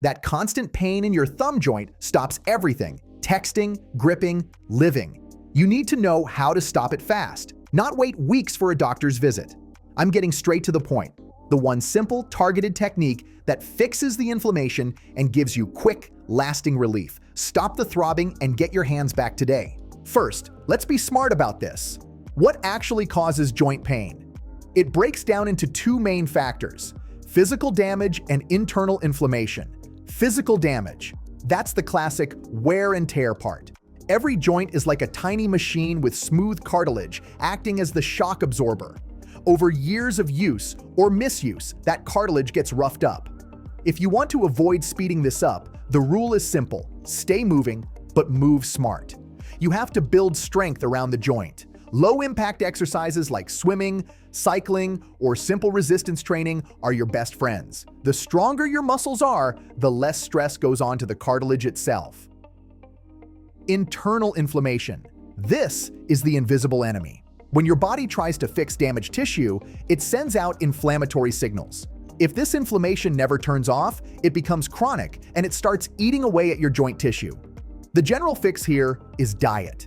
That constant pain in your thumb joint stops everything: texting, gripping, living. You need to know how to stop it fast, not wait weeks for a doctor's visit. I'm getting straight to the point. The one simple, targeted technique that fixes the inflammation and gives you quick, lasting relief. Stop the throbbing and get your hands back today. First, let's be smart about this. What actually causes joint pain? It breaks down into two main factors: physical damage and internal inflammation. Physical damage. That's the classic wear and tear part. Every joint is like a tiny machine with smooth cartilage acting as the shock absorber. Over years of use or misuse, that cartilage gets roughed up. If you want to avoid speeding this up, the rule is simple: stay moving, but move smart. You have to build strength around the joint. Low-impact exercises like swimming, cycling, or simple resistance training are your best friends. The stronger your muscles are, the less stress goes on to the cartilage itself. Internal inflammation. This is the invisible enemy. When your body tries to fix damaged tissue, it sends out inflammatory signals. If this inflammation never turns off, it becomes chronic and it starts eating away at your joint tissue. The general fix here is diet.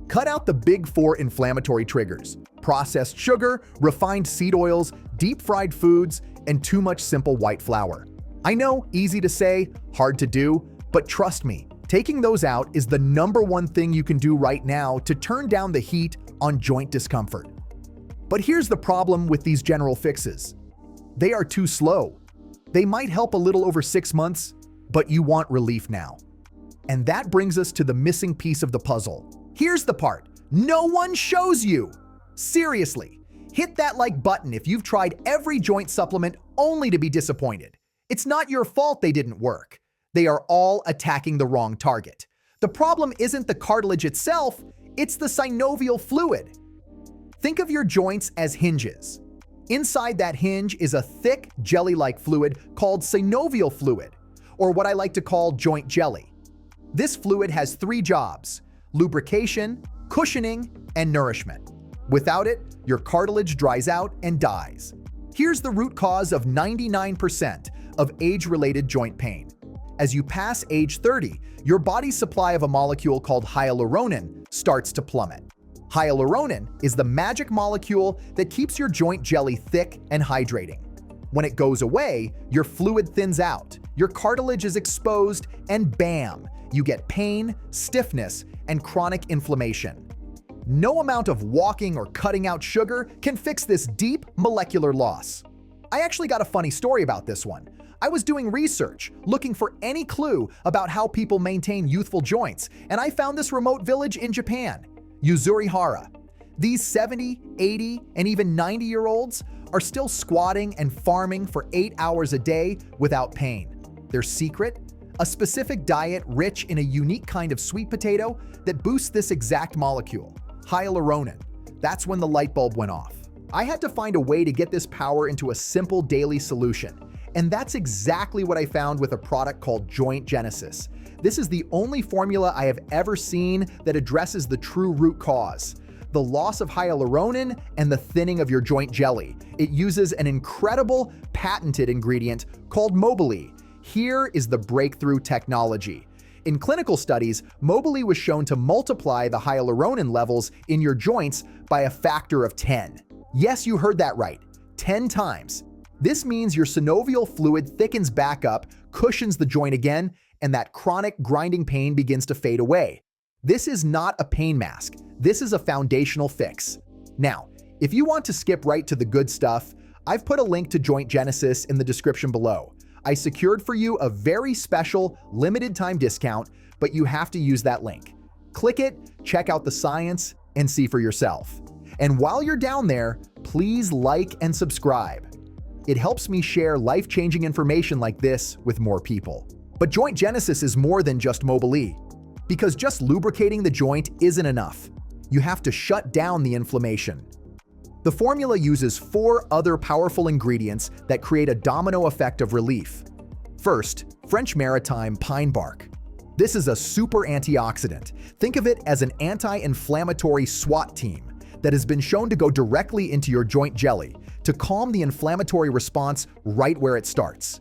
Cut out the big four inflammatory triggers: processed sugar, refined seed oils, deep-fried foods, and too much simple white flour. I know, easy to say, hard to do, but trust me, taking those out is the #1 thing you can do right now to turn down the heat on joint discomfort. But here's the problem with these general fixes. They are too slow. They might help a little over 6 months, but you want relief now. And that brings us to the missing piece of the puzzle. Here's the part no one shows you. Seriously, hit that like button if you've tried every joint supplement only to be disappointed. It's not your fault they didn't work. They are all attacking the wrong target. The problem isn't the cartilage itself, it's the synovial fluid. Think of your joints as hinges. Inside that hinge is a thick, jelly-like fluid called synovial fluid, or what I like to call joint jelly. This fluid has 3 jobs: lubrication, cushioning, and nourishment. Without it, your cartilage dries out and dies. Here's the root cause of 99% of age-related joint pain. As you pass age 30, your body's supply of a molecule called hyaluronan starts to plummet. Hyaluronan is the magic molecule that keeps your joint jelly thick and hydrating. When it goes away, your fluid thins out, your cartilage is exposed, and bam, you get pain, stiffness, and chronic inflammation. No amount of walking or cutting out sugar can fix this deep molecular loss. I actually got a funny story about this one. I was doing research, looking for any clue about how people maintain youthful joints, and I found this remote village in Japan, Yuzurihara. These 70, 80, and even 90-year-olds are still squatting and farming for 8 hours a day without pain. Their secret? A specific diet rich in a unique kind of sweet potato that boosts this exact molecule, hyaluronan. That's when the light bulb went off. I had to find a way to get this power into a simple daily solution. And that's exactly what I found with a product called Joint Genesis. This is the only formula I have ever seen that addresses the true root cause: the loss of hyaluronan and the thinning of your joint jelly. It uses an incredible patented ingredient called Mobilee. Here is the breakthrough technology. In clinical studies, Mobilee was shown to multiply the hyaluronan levels in your joints by a factor of 10. Yes, you heard that right, 10 times. This means your synovial fluid thickens back up, cushions the joint again, and that chronic grinding pain begins to fade away. This is not a pain mask. This is a foundational fix. Now, if you want to skip right to the good stuff, I've put a link to Joint Genesis in the description below. I secured for you a very special, limited-time discount, but you have to use that link. Click it, check out the science, and see for yourself. And while you're down there, please like and subscribe. It helps me share life-changing information like this with more people. But Joint Genesis is more than just Mobilee, because just lubricating the joint isn't enough. You have to shut down the inflammation. The formula uses 4 other powerful ingredients that create a domino effect of relief. First, French maritime pine bark. This is a super antioxidant. Think of it as an anti-inflammatory SWAT team that has been shown to go directly into your joint jelly to calm the inflammatory response right where it starts.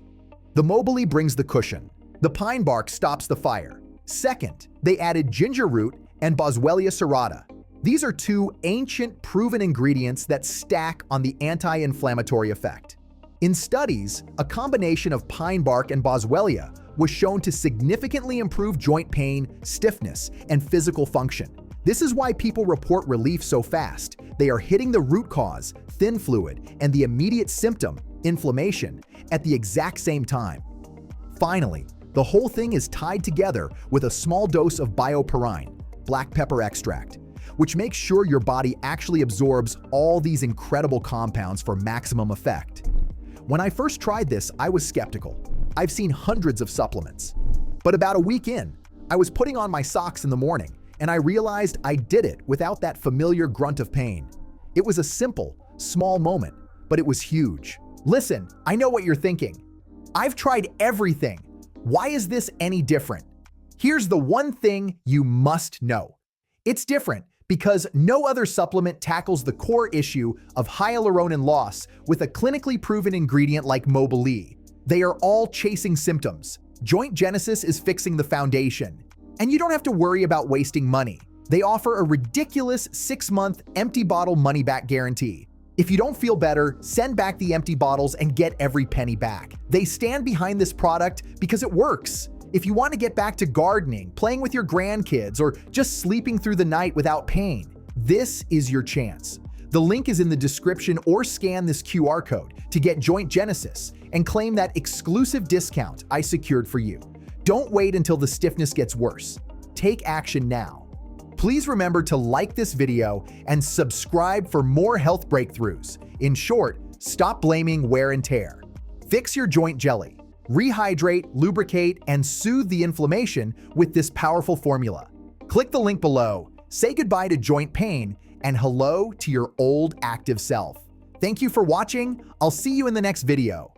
The Mobilee brings the cushion. The pine bark stops the fire. Second, they added ginger root and Boswellia serrata. These are two ancient, proven ingredients that stack on the anti-inflammatory effect. In studies, a combination of pine bark and Boswellia was shown to significantly improve joint pain, stiffness, and physical function. This is why people report relief so fast. They are hitting the root cause, thin fluid, and the immediate symptom, inflammation, at the exact same time. Finally, the whole thing is tied together with a small dose of bioperine, black pepper extract, which makes sure your body actually absorbs all these incredible compounds for maximum effect. When I first tried this, I was skeptical. I've seen hundreds of supplements. But about a week in, I was putting on my socks in the morning, and I realized I did it without that familiar grunt of pain. It was a simple, small moment, but it was huge. Listen, I know what you're thinking. I've tried everything. Why is this any different? Here's the one thing you must know. It's different because no other supplement tackles the core issue of hyaluronan loss with a clinically proven ingredient like Mobilee. They are all chasing symptoms. Joint Genesis is fixing the foundation. And you don't have to worry about wasting money. They offer a ridiculous 6-month empty bottle money-back guarantee. If you don't feel better, send back the empty bottles and get every penny back. They stand behind this product because it works. If you want to get back to gardening, playing with your grandkids, or just sleeping through the night without pain, this is your chance. The link is in the description, or scan this QR code to get Joint Genesis and claim that exclusive discount I secured for you. Don't wait until the stiffness gets worse. Take action now. Please remember to like this video and subscribe for more health breakthroughs. In short, stop blaming wear and tear. Fix your joint jelly. Rehydrate, lubricate, and soothe the inflammation with this powerful formula. Click the link below. Say goodbye to joint pain and hello to your old active self. Thank you for watching. I'll see you in the next video.